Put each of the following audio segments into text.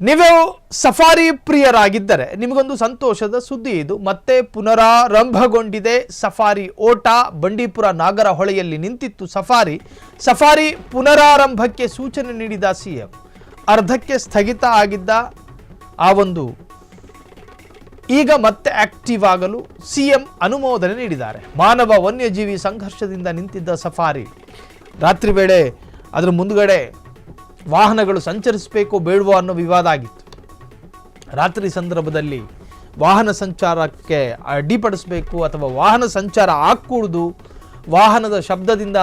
ನೀವು ಸಫಾರಿ ಪ್ರಿಯರಾಗಿದ್ದರೆ ನಿಮಗೊಂದು ಸಂತೋಷದ ಸುದ್ದಿ ಇದು. ಮತ್ತೆ ಪುನರಾರಂಭಗೊಂಡಿದೆ ಸಫಾರಿ ಓಟ. ಬಂಡೀಪುರ ನಾಗರಹೊಳೆಯಲ್ಲಿ ನಿಂತಿತ್ತು ಸಫಾರಿ ಪುನರಾರಂಭಕ್ಕೆ ಸೂಚನೆ ನೀಡಿದ ಸಿಎಂ. ಅರ್ಧಕ್ಕೆ ಸ್ಥಗಿತ ಆಗಿದ್ದ ಆ ಒಂದು ಈಗ ಮತ್ತೆ ಆಕ್ಟಿವ್ ಆಗಲು ಸಿಎಂ ಅನುಮೋದನೆ ನೀಡಿದ್ದಾರೆ. ಮಾನವ ವನ್ಯಜೀವಿ ಸಂಘರ್ಷದಿಂದ ನಿಂತಿದ್ದ ಸಫಾರಿ ರಾತ್ರಿ ವೇಳೆ ಅದರ ಮುಂದುಗಡೆ ವಾಹನಗಳು ಸಂಚರಿಸಬೇಕು ಬೇಡವೋ ಅನ್ನೋ ವಿವಾದ ಆಗಿತ್ತು. ರಾತ್ರಿ ಸಂದರ್ಭದಲ್ಲಿ ವಾಹನ ಸಂಚಾರಕ್ಕೆ ಅಡ್ಡಿಪಡಿಸಬೇಕು ಅಥವಾ ವಾಹನ ಸಂಚಾರ ಆಗಕೂಡದು, ವಾಹನದ ಶಬ್ದದಿಂದ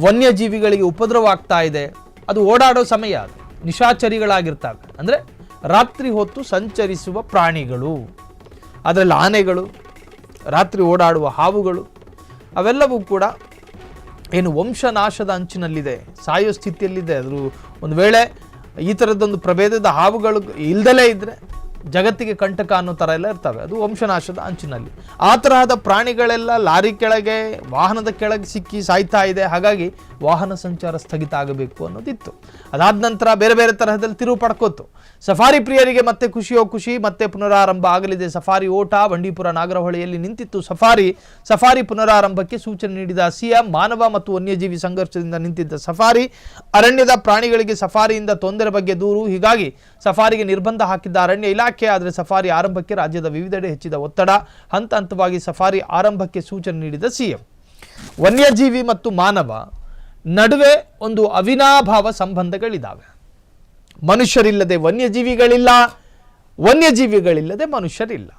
ವನ್ಯಜೀವಿಗಳಿಗೆ ಉಪದ್ರವ ಆಗ್ತಾ ಇದೆ, ಅದು ಓಡಾಡೋ ಸಮಯ, ಅದು ನಿಶಾಚರಿಗಳಾಗಿರ್ತವೆ. ಅಂದರೆ ರಾತ್ರಿ ಹೊತ್ತು ಸಂಚರಿಸುವ ಪ್ರಾಣಿಗಳು, ಅದರಲ್ಲಿ ಆನೆಗಳು, ರಾತ್ರಿ ಓಡಾಡುವ ಹಾವುಗಳು, ಅವೆಲ್ಲವೂ ಕೂಡ ಏನು ವಂಶನಾಶದ ಅಂಚಿನಲ್ಲಿದೆ, ಸಾಯೋ ಸ್ಥಿತಿಯಲ್ಲಿದೆ. ಅದು ಒಂದು ವೇಳೆ ಈ ಥರದ್ದೊಂದು ಪ್ರಭೇದದ ಹಾವುಗಳು ಇಲ್ದಲೇ ಇದ್ದರೆ ಜಗತ್ತಿಗೆ ಕಂಟಕ ಅನ್ನೋ ಥರ ಎಲ್ಲ ಇರ್ತವೆ. ಅದು ವಂಶನಾಶದ ಅಂಚಿನಲ್ಲಿ. ಆ ತರಹದ ಪ್ರಾಣಿಗಳೆಲ್ಲ ಲಾರಿ ಕೆಳಗೆ, ವಾಹನದ ಕೆಳಗೆ ಸಿಕ್ಕಿ ಸಾಯ್ತಾ ಇದೆ. ಹಾಗಾಗಿ ವಾಹನ ಸಂಚಾರ ಸ್ಥಗಿತ ಆಗಬೇಕು ಅನ್ನೋದಿತ್ತು. ಅದಾದ ನಂತರ ಬೇರೆ ಬೇರೆ ತರಹದಲ್ಲಿ ತಿರುವು ಪಡ್ಕೋತು. ಸಫಾರಿ ಪ್ರಿಯರಿಗೆ ಮತ್ತೆ ಖುಷಿಯೋ ಖುಷಿ, ಮತ್ತೆ ಪುನರಾರಂಭ ಆಗಲಿದೆ ಸಫಾರಿ ಓಟ. ಬಂಡೀಪುರ ನಾಗರಹೊಳೆಯಲ್ಲಿ ನಿಂತಿತ್ತು ಸಫಾರಿ ಪುನರಾರಂಭಕ್ಕೆ ಸೂಚನೆ ನೀಡಿದ ಸಿಎಂ. ಮಾನವ ಮತ್ತು ವನ್ಯಜೀವಿ ಸಂಘರ್ಷದಿಂದ ನಿಂತಿದ್ದ ಸಫಾರಿ, ಅರಣ್ಯದ ಪ್ರಾಣಿಗಳಿಗೆ ಸಫಾರಿಯಿಂದ ತೊಂದರೆ ಬಗ್ಗೆ ದೂರು. ಹೀಗಾಗಿ ಸಫಾರಿಗೆ ನಿರ್ಬಂಧ ಹಾಕಿದ್ದ ಅರಣ್ಯ ಇಲಾಖೆ. ಆದರೆ ಸಫಾರಿ ಆರಂಭಕ್ಕೆ ರಾಜ್ಯದ ವಿವಿಧೆಡೆ ಹೆಚ್ಚಿದ ಒತ್ತಡ. ಹಂತ ಹಂತವಾಗಿ ಸಫಾರಿ ಆರಂಭಕ್ಕೆ ಸೂಚನೆ ನೀಡಿದ ಸಿಎಂ. ವನ್ಯಜೀವಿ ಮತ್ತು ಮಾನವ ನಡುವೆ ಒಂದು ಅವಿನಾಭಾವ ಸಂಬಂಧಗಳಿದ್ದಾವೆ. ಮನುಷ್ಯರಿಲ್ಲದೆ ವನ್ಯಜೀವಿಗಳಿಲ್ಲ, ವನ್ಯಜೀವಿಗಳಿಲ್ಲದೆ ಮನುಷ್ಯರಿಲ್ಲ.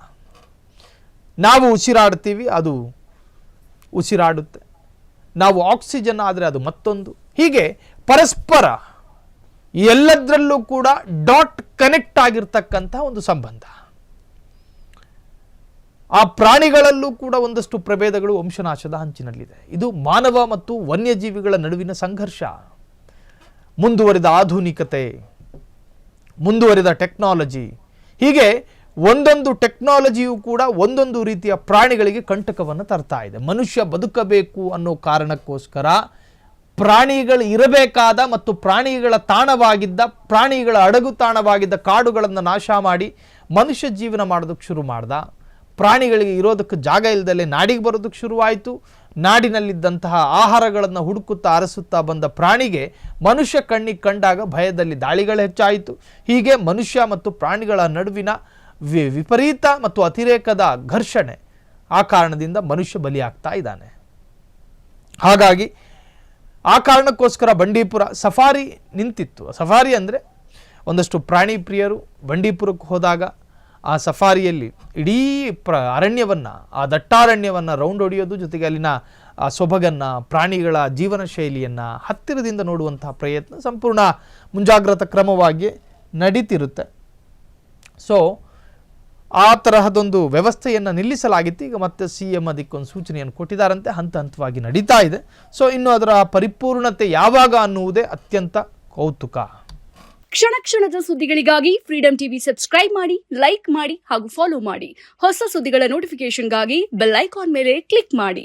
ನಾವು ಉಸಿರಾಡ್ತೀವಿ, ಅದು ಉಸಿರಾಡುತ್ತೆ. ನಾವು ಆಕ್ಸಿಜನ್ ಆದರೆ ಅದು ಮತ್ತೊಂದು. ಹೀಗೆ ಪರಸ್ಪರ ಎಲ್ಲದರಲ್ಲೂ ಕೂಡ ಡಾಟ್ ಕನೆಕ್ಟ್ ಆಗಿರ್ತಕ್ಕಂಥ ಒಂದು ಸಂಬಂಧ. ಆ ಪ್ರಾಣಿಗಳಲ್ಲೂ ಕೂಡ ಒಂದಷ್ಟು ಪ್ರಭೇದಗಳು ವಂಶನಾಶದ ಹಂಚಿನಲ್ಲಿದೆ. ಇದು ಮಾನವ ಮತ್ತು ವನ್ಯಜೀವಿಗಳ ನಡುವಿನ ಸಂಘರ್ಷ. ಮುಂದುವರಿದ ಆಧುನಿಕತೆ, ಮುಂದುವರಿದ ಟೆಕ್ನಾಲಜಿ, ಹೀಗೆ ಒಂದೊಂದು ಟೆಕ್ನಾಲಜಿಯು ಕೂಡ ಒಂದೊಂದು ರೀತಿಯ ಪ್ರಾಣಿಗಳಿಗೆ ಕಂಟಕವನ್ನು ತರ್ತಾ ಇದೆ. ಮನುಷ್ಯ ಬದುಕಬೇಕು ಅನ್ನೋ ಕಾರಣಕ್ಕೋಸ್ಕರ ಪ್ರಾಣಿಗಳು ಇರಬೇಕಾದ ಮತ್ತು ಪ್ರಾಣಿಗಳ ತಾಣವಾಗಿದ್ದ, ಪ್ರಾಣಿಗಳ ಅಡಗು ತಾಣವಾಗಿದ್ದ ಕಾಡುಗಳನ್ನು ನಾಶ ಮಾಡಿ ಮನುಷ್ಯ ಜೀವನ ಮಾಡೋದಕ್ಕೆ ಶುರು ಮಾಡ್ದ. ಪ್ರಾಣಿಗಳಿಗೆ ಇರೋದಕ್ಕೆ ಜಾಗ ಇಲ್ಲದಲ್ಲೇ ನಾಡಿಗೆ ಬರೋದಕ್ಕೆ ಶುರುವಾಯಿತು. ನಾಡಿನಲ್ಲಿದ್ದಂತಹ ಆಹಾರಗಳನ್ನು ಹುಡುಕುತ್ತಾ ಅರಸುತ್ತಾ ಬಂದ ಪ್ರಾಣಿಗೆ ಮನುಷ್ಯ ಕಣ್ಣಿಗೆ ಕಂಡಾಗ ಭಯದಲ್ಲಿ ದಾಳಿಗಳು ಹೆಚ್ಚಾಯಿತು. ಹೀಗೆ ಮನುಷ್ಯ ಮತ್ತು ಪ್ರಾಣಿಗಳ ನಡುವಿನ ವಿಪರೀತ ಮತ್ತು ಅತಿರೇಕದ ಘರ್ಷಣೆ, ಆ ಕಾರಣದಿಂದ ಮನುಷ್ಯ ಬಲಿಯಾಗ್ತಾ ಇದ್ದಾನೆ. ಹಾಗಾಗಿ ಆ ಕಾರಣಕ್ಕೋಸ್ಕರ ಬಂಡೀಪುರ ಸಫಾರಿ ನಿಂತಿತ್ತು. ಸಫಾರಿ ಅಂದರೆ ಒಂದಷ್ಟು ಪ್ರಾಣಿ ಪ್ರಿಯರು ಬಂಡೀಪುರಕ್ಕೆ ಹೋದಾಗ ಆ ಸಫಾರಿಯಲ್ಲಿ ಇಡೀ ಅರಣ್ಯವನ್ನು, ಆ ದಟ್ಟಾರಣ್ಯವನ್ನು ರೌಂಡ್ ಹೊಡೆಯೋದು, ಜೊತೆಗೆ ಅಲ್ಲಿನ ಆ ಸೊಬಗನ್ನು, ಪ್ರಾಣಿಗಳ ಜೀವನ ಶೈಲಿಯನ್ನು ಹತ್ತಿರದಿಂದ ನೋಡುವಂತಹ ಪ್ರಯತ್ನ ಸಂಪೂರ್ಣ ಮುಂಜಾಗ್ರತಾ ಕ್ರಮವಾಗಿ ನಡೀತಿರುತ್ತೆ. ಸೊ ಆ ತರಹದೊಂದು ವ್ಯವಸ್ಥೆಯನ್ನು ನಿಲ್ಲಿಸಲಾಗಿತ್ತು. ಈಗ ಮತ್ತೆ ಸಿಎಂ ಅದಕ್ಕೊಂದು ಸೂಚನೆಯನ್ನು ಕೊಟ್ಟಿದ್ದಾರಂತೆ. ಹಂತ ಹಂತವಾಗಿ ನಡೀತಾ ಇದೆ. ಸೊ ಇನ್ನು ಅದರ ಪರಿಪೂರ್ಣತೆ ಯಾವಾಗ ಅನ್ನುವುದೇ ಅತ್ಯಂತ ಕೌತುಕ. ಕ್ಷಣ ಕ್ಷಣದ ಸುದ್ದಿಗಳಿಗಾಗಿ ಫ್ರೀಡಂ ಟಿವಿ ಸಬ್ಸ್ಕ್ರೈಬ್ ಮಾಡಿ, ಲೈಕ್ ಮಾಡಿ ಹಾಗೂ ಫಾಲೋ ಮಾಡಿ. ಹೊಸ ಸುದ್ದಿಗಳ ನೋಟಿಫಿಕೇಶನ್ಗಾಗಿ ಬೆಲ್ ಐಕಾನ್ ಮೇಲೆ ಕ್ಲಿಕ್ ಮಾಡಿ.